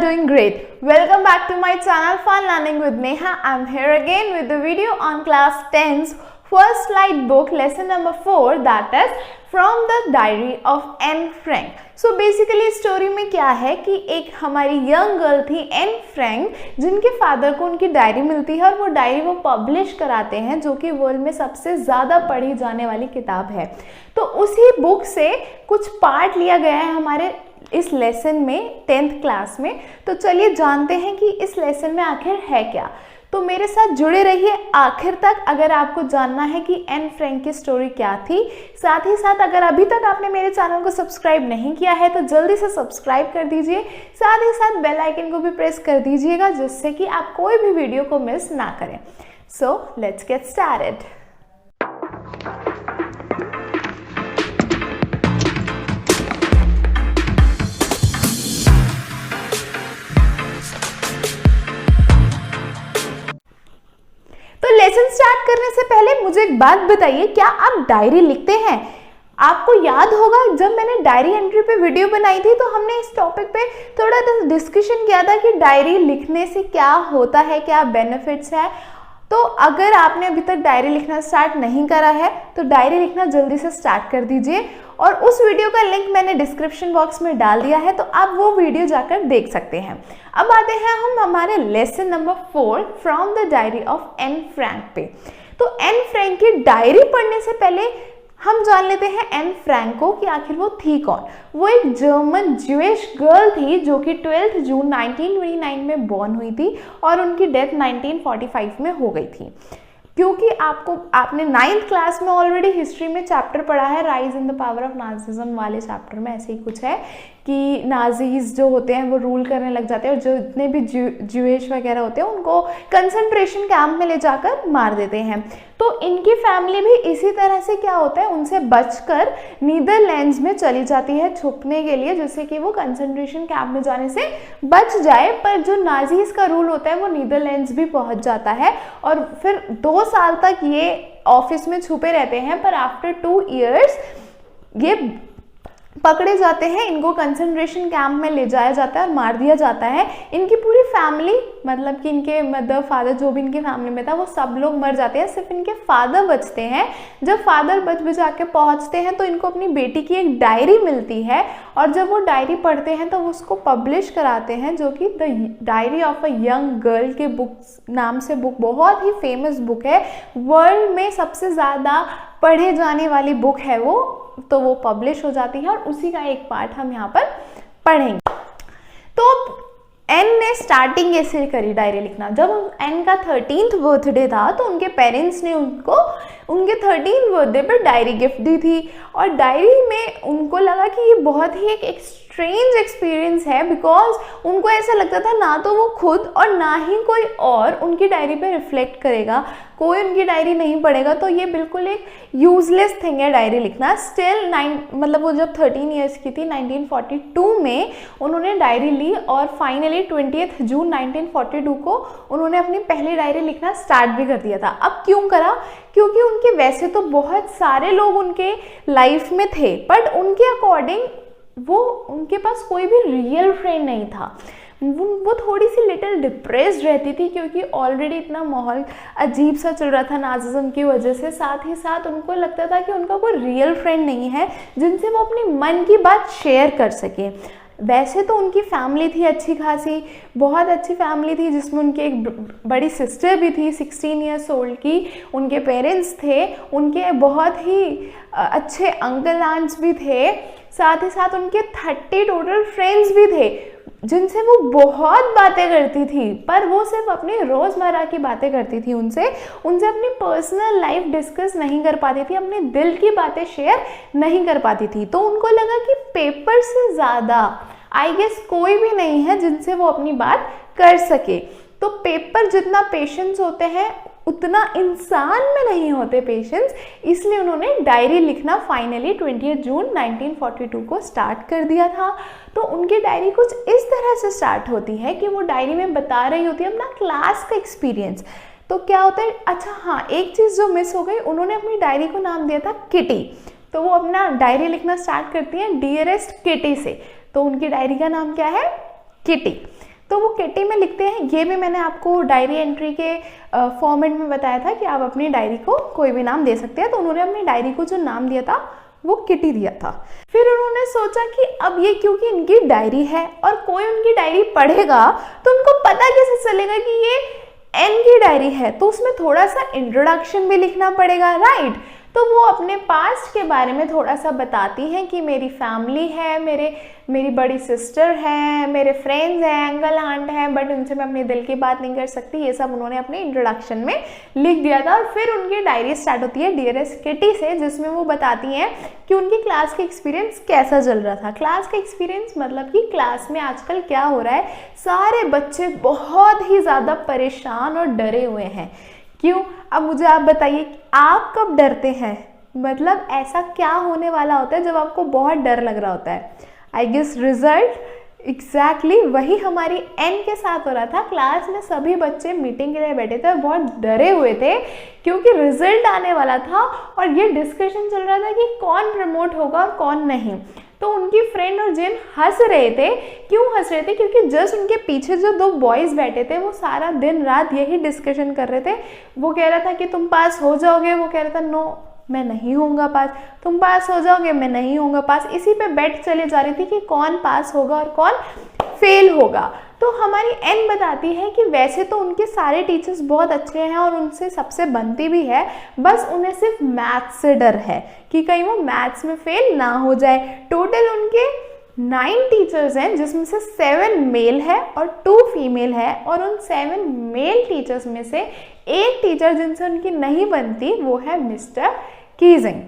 doing great. Welcome back to my channel Fun Learning with Neha. I'm here again with the video on class 10's first slide book lesson number 4, that is From the Diary of Anne Frank. So basically story में क्या है कि एक हमारी young girl थी Anne Frank, जिनके father को उनकी डायरी मिलती है और वो डायरी वो पब्लिश कराते हैं, जो कि वर्ल्ड में सबसे ज़्यादा पढ़ी जाने वाली किताब है। तो उसी बुक से कुछ पार्ट लिया गया है हमारे इस लेसन में 10th क्लास में। तो चलिए जानते हैं कि इस लेसन में आखिर है क्या। तो मेरे साथ जुड़े रहिए आखिर तक अगर आपको जानना है कि एन फ्रैंक की स्टोरी क्या थी। साथ ही साथ अगर अभी तक आपने मेरे चैनल को सब्सक्राइब नहीं किया है तो जल्दी से सब्सक्राइब कर दीजिए, साथ ही साथ बेल आइकन को भी प्रेस कर दीजिएगा, जिससे कि आप कोई भी वीडियो को मिस ना करें। So let's get started. तो लेसन स्टार्ट करने से पहले मुझे एक बात बताइए, क्या आप डायरी लिखते हैं? आपको याद होगा जब मैंने डायरी एंट्री पे वीडियो बनाई थी तो हमने इस टॉपिक पे थोड़ा डिस्कशन किया था कि डायरी लिखने से क्या होता है, क्या बेनिफिट्स है। तो अगर आपने अभी तक डायरी लिखना स्टार्ट नहीं करा है तो डायरी लिखना जल्दी से स्टार्ट कर दीजिए, और उस वीडियो का लिंक मैंने डिस्क्रिप्शन बॉक्स में डाल दिया है, तो आप वो वीडियो जाकर देख सकते हैं। अब आते हैं हम हमारे lesson number 4 from the diary of Anne Frank पे। तो एन फ्रैंक की डायरी पढ़ने से पहले हम जान लेते हैं एन फ्रैंक को कि आखिर वो थी कौन। वो एक जर्मन ज्यूइश गर्ल थी जो कि 12 जून 1929 में बॉर्न हुई थी और उनकी डेथ 1945 में हो गई थी। क्योंकि आपने 9th क्लास में ऑलरेडी हिस्ट्री में चैप्टर पढ़ा है, rise in the power of Nazism वाले चैप्टर में ऐसे ही कुछ है कि नाजीज जो होते हैं वो रूल करने लग जाते हैं और जो जितने भी ज्यूइश वगैरह होते हैं उनको कंसंट्रेशन कैंप में ले जाकर मार देते हैं। तो इनकी फैमिली भी इसी तरह से क्या होता है, उनसे बचकर नीदरलैंड्स में चली जाती है छुपने के लिए, जिससे कि वो कंसंट्रेशन कैंप में जाने से बच जाए। पर जो नाजीज का रूल होता है वो नीदरलैंड्स भी पहुंच जाता है और फिर 2 साल तक ये ऑफिस में छुपे रहते हैं। पर आफ्टर 2 इयर्स ये पकड़े जाते हैं, इनको कंसंट्रेशन कैंप में ले जाया जाता है और मार दिया जाता है। इनकी पूरी फैमिली, मतलब कि इनके मदर फादर जो भी इनके फैमिली में था वो सब लोग मर जाते हैं, सिर्फ इनके फादर बचते हैं। जब फादर बच के पहुंचते हैं तो इनको अपनी बेटी की एक डायरी मिलती है, और जब वो डायरी पढ़ते हैं तो वो उसको पब्लिश कराते हैं, जो कि the diary of a young girl के बुक नाम से बुक, बहुत ही फेमस बुक है, वर्ल्ड में सबसे ज़्यादा पढ़े जाने वाली बुक है वो। तो वो पब्लिश हो जाती है और उसी का एक पार्ट हम यहाँ पर पढ़ेंगे। तो एन ने स्टार्टिंग ऐसे करी डायरी लिखना। जब एन का 13th बर्थडे था तो उनके पेरेंट्स ने उनको उनके 13th बर्थडे पर डायरी गिफ्ट दी थी, और डायरी में उनको लगा कि ये बहुत ही एक स्ट्रेंज एक्सपीरियंस है, बिकॉज उनको ऐसा लगता था ना तो वो खुद और ना ही कोई और उनकी डायरी पे रिफ्लेक्ट करेगा, कोई उनकी डायरी नहीं पढ़ेगा। तो ये बिल्कुल एक यूजलेस थिंग है डायरी लिखना। स्टिल मतलब वो जब 13 ईयर्स की थी 1942 में उन्होंने डायरी ली, और फाइनली 20 जून 1942 को उन्होंने अपनी पहली डायरी लिखना स्टार्ट भी कर दिया था। अब क्यों करा? क्योंकि उनके वैसे तो बहुत सारे लोग उनके लाइफ में थे, बट उनके अकॉर्डिंग वो उनके पास कोई भी रियल फ्रेंड नहीं था। वो थोड़ी सी लिटिल डिप्रेस्ड रहती थी, क्योंकि ऑलरेडी इतना माहौल अजीब सा चल रहा था नाजिज्म की वजह से। साथ ही साथ उनको लगता था कि उनका कोई रियल फ्रेंड नहीं है जिनसे वो अपनी मन की बात शेयर कर सके। वैसे तो उनकी फैमिली थी अच्छी खासी, बहुत अच्छी फैमिली थी, जिसमें उनकी एक बड़ी सिस्टर भी थी 16 ईयर्स ओल्ड की, उनके पेरेंट्स थे, उनके बहुत ही अच्छे अंकल आंट्स भी थे, साथ ही साथ उनके 30 टोटल फ्रेंड्स भी थे जिनसे वो बहुत बातें करती थी। पर वो सिर्फ अपनी रोज़मर्रा की बातें करती थी, उनसे अपनी पर्सनल लाइफ डिस्कस नहीं कर पाती थी, अपने दिल की बातें शेयर नहीं कर पाती थी। तो उनको लगा कि पेपर से ज़्यादा आई गेस कोई भी नहीं है जिनसे वो अपनी बात कर सके। तो पेपर जितना पेशेंस होते हैं उतना इंसान में नहीं होते पेशेंस, इसलिए उन्होंने डायरी लिखना फाइनली 20 जून 1942 को स्टार्ट कर दिया था। तो उनकी डायरी कुछ इस तरह से स्टार्ट होती है कि वो डायरी में बता रही होती है अपना क्लास का एक्सपीरियंस। तो क्या होता है, अच्छा हाँ, एक चीज़ जो मिस हो गई, उन्होंने अपनी डायरी को नाम दिया था किटी। तो वो अपना डायरी लिखना स्टार्ट करती हैं डियरेस्ट किटी से। तो उनकी डायरी का नाम क्या है? किटी। तो वो किटी में लिखते हैं। ये भी मैंने आपको डायरी एंट्री के फॉर्मेट में बताया था कि आप अपनी डायरी को कोई भी नाम दे सकते हैं। तो उन्होंने अपनी डायरी को जो नाम दिया था वो किटी दिया था। फिर उन्होंने सोचा कि अब ये क्योंकि इनकी डायरी है और कोई उनकी डायरी पढ़ेगा तो उनको पता कैसे चलेगा कि ये एन की डायरी है, तो उसमें थोड़ा सा इंट्रोडक्शन भी लिखना पड़ेगा, राइट। तो वो अपने पास्ट के बारे में थोड़ा सा बताती हैं कि मेरी फैमिली है, मेरी बड़ी सिस्टर है, मेरे फ्रेंड्स हैं, अंकल आंट हैं, बट उनसे मैं अपने दिल की बात नहीं कर सकती। ये सब उन्होंने अपने इंट्रोडक्शन में लिख दिया था। और फिर उनकी डायरी स्टार्ट होती है डियरेस्ट किटी से, जिसमें वो बताती हैं कि उनकी क्लास का एक्सपीरियंस कैसा चल रहा था। क्लास का एक्सपीरियंस मतलब कि क्लास में आजकल क्या हो रहा है, सारे बच्चे बहुत ही ज़्यादा परेशान और डरे हुए हैं। क्यों? अब मुझे आप बताइए, आप कब डरते हैं? मतलब ऐसा क्या होने वाला होता है जब आपको बहुत डर लग रहा होता है? I guess result. एग्जैक्टली वही हमारी एन के साथ हो रहा था। क्लास में सभी बच्चे मीटिंग के लिए बैठे थे और बहुत डरे हुए थे क्योंकि रिजल्ट आने वाला था और ये डिस्कशन चल रहा था कि कौन प्रमोट होगा और कौन नहीं। तो उनकी फ्रेंड और जिन हंस रहे थे। क्यों हंस रहे थे? क्योंकि जस्ट उनके पीछे जो दो बॉयज़ बैठे थे वो सारा दिन रात यही डिस्कशन कर रहे थे। वो कह रहा था कि तुम पास हो जाओगे, वो कह रहा था नो मैं नहीं होऊंगा पास, तुम पास हो जाओगे, मैं नहीं होऊंगा पास। इसी पे बेट चले जा रही थी कि कौन पास होगा और कौन फेल होगा। तो हमारी एन बताती है कि वैसे तो उनके सारे टीचर्स बहुत अच्छे हैं और उनसे सबसे बनती भी है, बस उन्हें सिर्फ मैथ्स से डर है कि कहीं वो मैथ्स में फेल ना हो जाए। टोटल उनके 9 टीचर्स हैं, जिसमें से 7 मेल है और 2 फीमेल है। और उन 7 मेल टीचर्स में से एक टीचर जिनसे उनकी नहीं बनती वो है मिस्टर कीजिंग,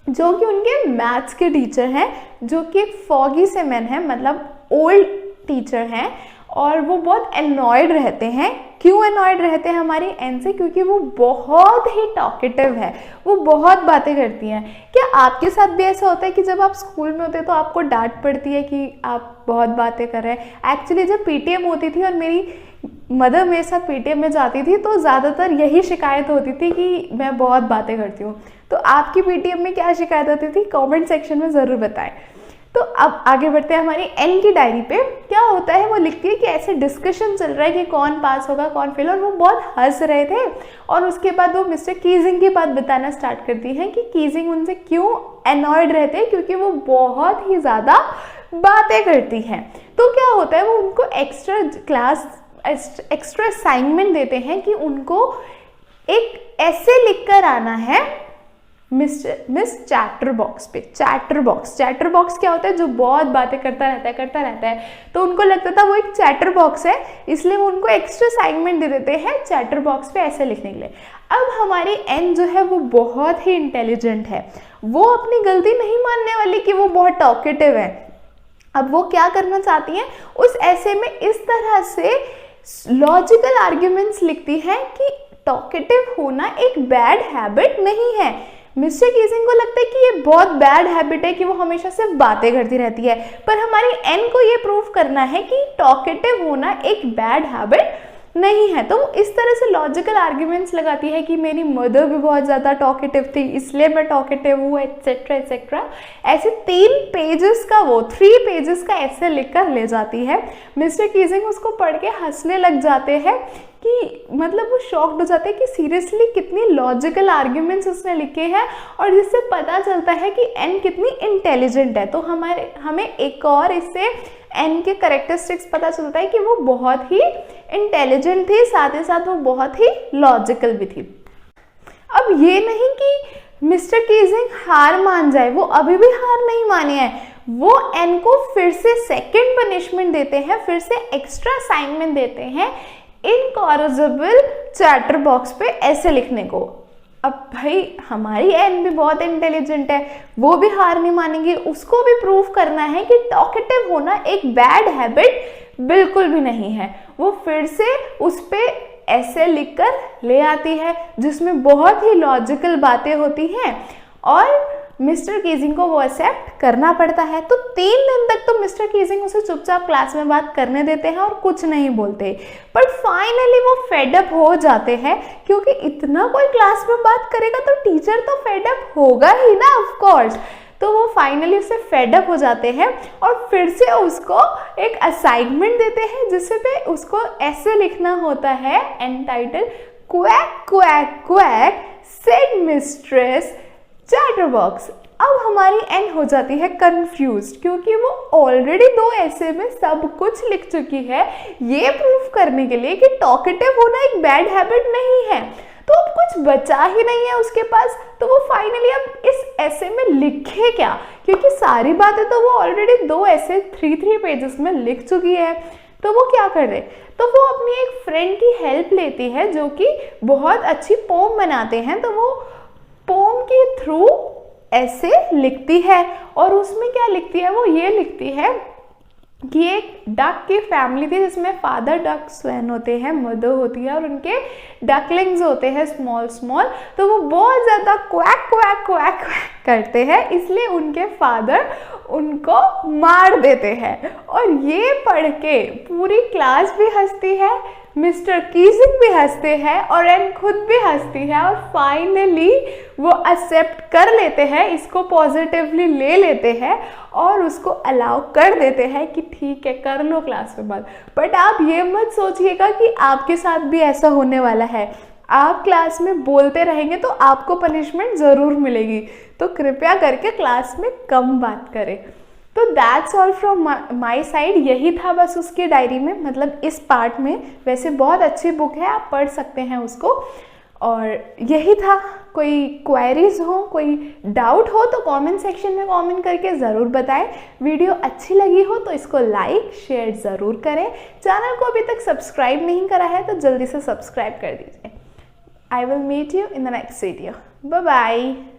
जो कि उनके मैथ्स के टीचर हैं, जो कि एक फॉगी से मैन है, मतलब ओल्ड टीचर हैं। और वो बहुत एनॉयड रहते हैं। क्यों एनॉयड रहते हैं हमारी एन से? क्योंकि वो बहुत ही टॉकेटिव है, वो बहुत बातें करती हैं। क्या आपके साथ भी ऐसा होता है कि जब आप स्कूल में होते हैं तो आपको डांट पड़ती है कि आप बहुत बातें कर रहे हैं? एक्चुअली जब पीटीएम होती थी और मेरी मदर मेरे साथ पीटीएम में जाती थी तो ज़्यादातर यही शिकायत होती थी कि मैं बहुत बातें करती हूँ। तो आपकी पीटीएम में क्या शिकायत होती थी? कमेंट सेक्शन में ज़रूर बताएं। तो अब आगे बढ़ते हैं हमारी एन की डायरी पे। क्या होता है, वो लिखती है कि ऐसे डिस्कशन चल रहा है कि कौन पास होगा कौन फेल, और वो बहुत हंस रहे थे। और उसके बाद वो मिस्टर कीजिंग की बात बताना स्टार्ट करती हैं कि कीजिंग उनसे क्यों एनॉयड रहते हैं, क्योंकि वो बहुत ही ज़्यादा बातें करती हैं। तो क्या होता है, वो उनको एक्स्ट्रा असाइनमेंट देते हैं कि उनको एक ऐसे लिख कर आना है मिस चैटर बॉक्स पे। चैटर बॉक्स क्या होता है? जो बहुत बातें करता रहता है। तो उनको लगता था वो एक चैटर बॉक्स है, इसलिए वो उनको एक्स्ट्रा असाइनमेंट दे देते हैं चैटर बॉक्स पे ऐसे लिखने के लिए। अब हमारी एन जो है वो बहुत ही इंटेलिजेंट है, वो अपनी गलती नहीं मानने वाली कि वो बहुत टॉकेटिव है। अब वो क्या करना चाहती हैं, उस ऐसे में इस तरह से लॉजिकल आर्ग्यूमेंट्स लिखती हैं कि टॉकेटिव होना एक बैड हैबिट नहीं है। मिस्टर कीजिंग को लगता है कि ये बहुत बैड हैबिट है कि वो हमेशा सिर्फ बातें करती रहती है, पर हमारी एन को ये प्रूव करना है कि टॉकेटिव होना एक बैड हैबिट नहीं है। तो इस तरह से लॉजिकल आर्ग्यूमेंट्स लगाती है कि मेरी मदर भी बहुत ज़्यादा टॉकेटिव थी इसलिए मैं टॉकेटिव हूँ, एटसेट्रा एटसेट्रा। ऐसे 3 पेजेस का ऐसे लिख कर ले जाती है। मिस्टर कीजिंग उसको पढ़ के हंसने लग जाते हैं कि मतलब वो शॉक्ड हो जाते हैं कि सीरियसली कितनी लॉजिकल आर्ग्यूमेंट्स उसने लिखे हैं, और जिससे पता चलता है कि एन कितनी इंटेलिजेंट है। तो हमें एक और इससे एन के कैरेक्टरिस्टिक्स पता चलता है कि वो बहुत ही इंटेलिजेंट थी, साथ ही साथ वो बहुत ही लॉजिकल भी थी। अब ये नहीं कि मिस्टर कीजिंग हार मान जाए, वो अभी भी हार नहीं माने हैं। वो एन को फिर से सेकेंड पनिशमेंट देते हैं, फिर से एक्स्ट्रा असाइनमेंट देते हैं इनकॉरिजिबल चैटर बॉक्स पे ऐसे लिखने को। अब भाई हमारी एन भी बहुत इंटेलिजेंट है, वो भी हार नहीं मानेंगी, उसको भी प्रूव करना है कि टॉकेटिव होना एक बैड हैबिट बिल्कुल भी नहीं है। वो फिर से उस पे ऐसे लिखकर ले आती है जिसमें बहुत ही लॉजिकल बातें होती हैं, और मिस्टर कीजिंग को वो एक्सेप्ट करना पड़ता है। तो 3 दिन तक तो मिस्टर कीजिंग उसे चुपचाप क्लास में बात करने देते हैं और कुछ नहीं बोलते, बट फाइनली वो फेडअप हो जाते हैं, क्योंकि इतना कोई क्लास में बात करेगा तो टीचर तो फेडअप होगा ही ना, ऑफ कोर्स। तो वो फाइनली उससे फेड अप हो जाते हैं और फिर से उसको एक असाइनमेंट देते हैं जिससे पे उसको ऐसे लिखना होता है entitle quack quack quack said mistress chatterbox. अब हमारी एन हो जाती है कंफ्यूज्ड क्योंकि वो ऑलरेडी 2 ऐसे में सब कुछ लिख चुकी है ये प्रूफ करने के लिए कि टॉकेटिव होना एक बैड हैबिट नहीं है, तो अब कुछ बचा ही नहीं है उसके पास। तो वो फाइनली अब इस ऐसे में लिखे क्या, क्योंकि सारी बातें तो वो ऑलरेडी 2 ऐसे 3 पेजेस में लिख चुकी है। तो वो क्या कर रहे, तो वो अपनी एक फ्रेंड की हेल्प लेती है जो कि बहुत अच्छी पोम बनाते हैं। तो वो पोम के थ्रू ऐसे लिखती है और उसमें क्या लिखती है, वो ये लिखती है कि एक डक की फैमिली थी जिसमें फादर डक स्वैन होते हैं, मदर होती है और उनके डकलिंग्स होते हैं स्मॉल स्मॉल। तो वो बहुत ज़्यादा क्वैक क्वैक क्वैक करते हैं, इसलिए उनके फादर उनको मार देते हैं। और ये पढ़ के पूरी क्लास भी हंसती है, मिस्टर कीजिंग भी हंसते हैं और एन खुद भी हंसती है। और फाइनली वो एक्सेप्ट कर लेते हैं, इसको पॉजिटिवली ले लेते हैं और उसको अलाउ कर देते हैं कि ठीक है कर लो क्लास में बात। बट आप ये मत सोचिएगा कि आपके साथ भी ऐसा होने वाला है। आप क्लास में बोलते रहेंगे तो आपको पनिशमेंट ज़रूर मिलेगी, तो कृपया करके क्लास में कम बात करें। तो that's all from my side. यही था बस उसकी डायरी में, मतलब इस पार्ट में। वैसे बहुत अच्छी बुक है, आप पढ़ सकते हैं उसको। और यही था। कोई क्वेरीज हो, कोई डाउट हो तो कमेंट सेक्शन में कमेंट करके ज़रूर बताएं। वीडियो अच्छी लगी हो तो इसको लाइक शेयर ज़रूर करें। चैनल को अभी तक सब्सक्राइब नहीं करा है तो जल्दी से सब्सक्राइब कर दीजिए। I will meet you in the next video. Bye bye.